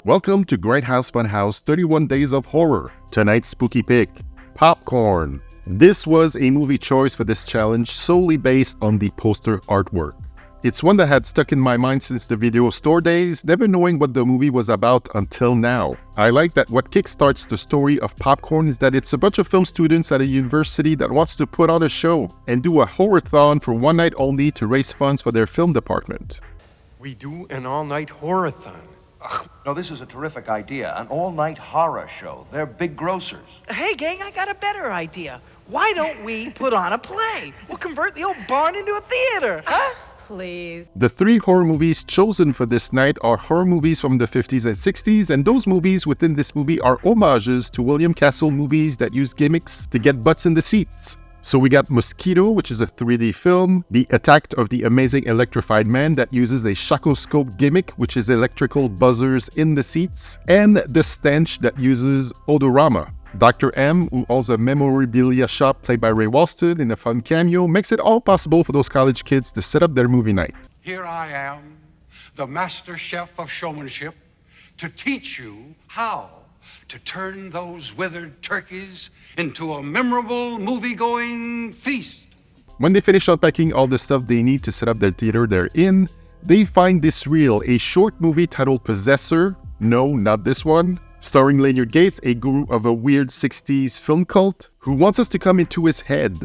Welcome to Grindhouse Funhouse 31 Days of Horror. Tonight's spooky pick, Popcorn. This was a movie choice for this challenge solely based on the poster artwork. It's one that had stuck in my mind since the video store days, never knowing what the movie was about until now. I like that what kickstarts the story of Popcorn is that it's a bunch of film students at a university that wants to put on a show and do a horror-thon for one night only to raise funds for their film department. We do an all-night horror-thon. No, this is a terrific idea. An all-night horror show. They're big grossers. Hey, gang, I got a better idea. Why don't we put on a play? We'll convert the old barn into a theater, huh? Please. The 3 horror movies chosen for this night are horror movies from the 50s and 60s, and those movies within this movie are homages to William Castle movies that use gimmicks to get butts in the seats. So we got Mosquito, which is a 3D film, The Attack of the Amazing Electrified Man that uses a shakoscope gimmick, which is electrical buzzers in the seats, and The Stench that uses odorama. Dr. M, who owns a memorabilia shop played by Ray Walston in a fun cameo, makes it all possible for those college kids to set up their movie night. Here I am, the master chef of showmanship, to teach you how to turn those withered turkeys into a memorable movie-going feast. When they finish unpacking all the stuff they need to set up their theater they're in, they find this reel, a short movie titled Possessor. No, not this one. Starring Leonard Gates, a guru of a weird 60s film cult, who wants us to come into his head.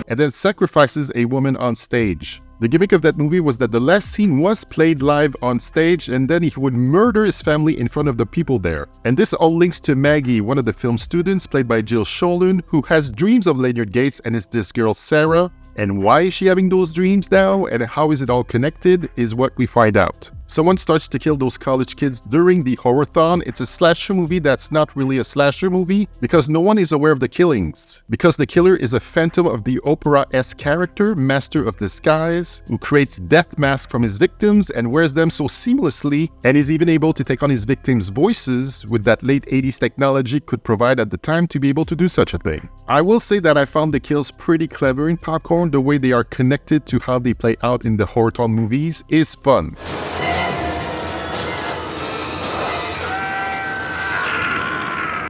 And then sacrifices a woman on stage. The gimmick of that movie was that the last scene was played live on stage, and then he would murder his family in front of the people there. And this all links to Maggie, one of the film students played by Schoelen, who has dreams of Leonard Gates and is this girl Sarah. And why is she having those dreams now, and how is it all connected, is what we find out. Someone starts to kill those college kids during the horror-thon. It's a slasher movie that's not really a slasher movie because no one is aware of the killings. Because the killer is a Phantom of the Opera-esque character, master of disguise, who creates death masks from his victims and wears them so seamlessly, and is even able to take on his victims' voices with that late 80s technology could provide at the time to be able to do such a thing. I will say that I found the kills pretty clever in Popcorn. The way they are connected to how they play out in the horror-thon movies is fun.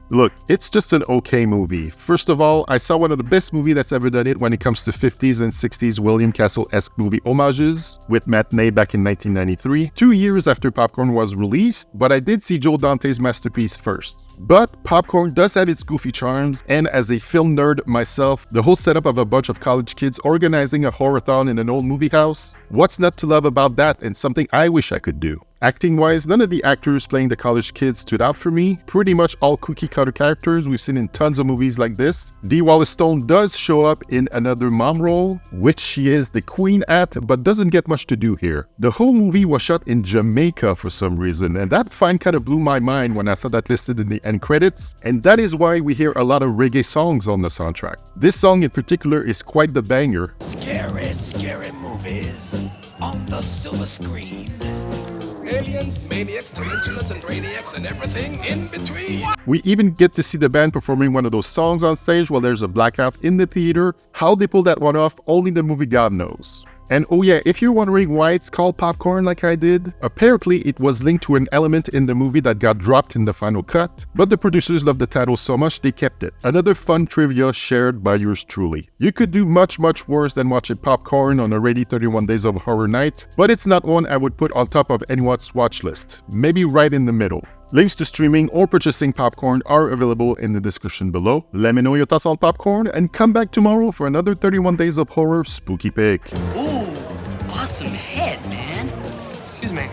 Look, it's just an okay movie. First of all, I saw one of the best movies that's ever done it when it comes to 50s and 60s William Castle-esque movie homages, with Matinee back in 1993, 2 years after Popcorn was released, but I did see Joe Dante's masterpiece first. But Popcorn does have its goofy charms, and as a film nerd myself, the whole setup of a bunch of college kids organizing a horror-thon in an old movie house, what's not to love about that, and something I wish I could do. Acting-wise, none of the actors playing the college kids stood out for me. Pretty much all cookie-cutter characters we've seen in tons of movies like this. Wallace does show up in another mom role, which she is the queen at, but doesn't get much to do here. The whole movie was shot in Jamaica for some reason, and that find kind of blew my mind when I saw that listed in the end credits, and that is why we hear a lot of reggae songs on the soundtrack. This song in particular is quite the banger. Scary, scary movies on the silver screen. Aliens, maniacs, tarantulas, and brainiacs, and everything in between. We even get to see the band performing one of those songs on stage while there's a blackout in the theater. How they pull that one off, only the movie god knows. And oh yeah, if you're wondering why it's called Popcorn like I did, apparently it was linked to an element in the movie that got dropped in the final cut, but the producers loved the title so much they kept it. Another fun trivia shared by yours truly. You could do much worse than watching Popcorn on a ready 31 Days of Horror night, but it's not one I would put on top of anyone's watch list. Maybe right in the middle. Links to streaming or purchasing Popcorn are available in the description below. Let me know your thoughts on Popcorn and come back tomorrow for another 31 Days of Horror spooky pick. Ooh, awesome head, man. Excuse me.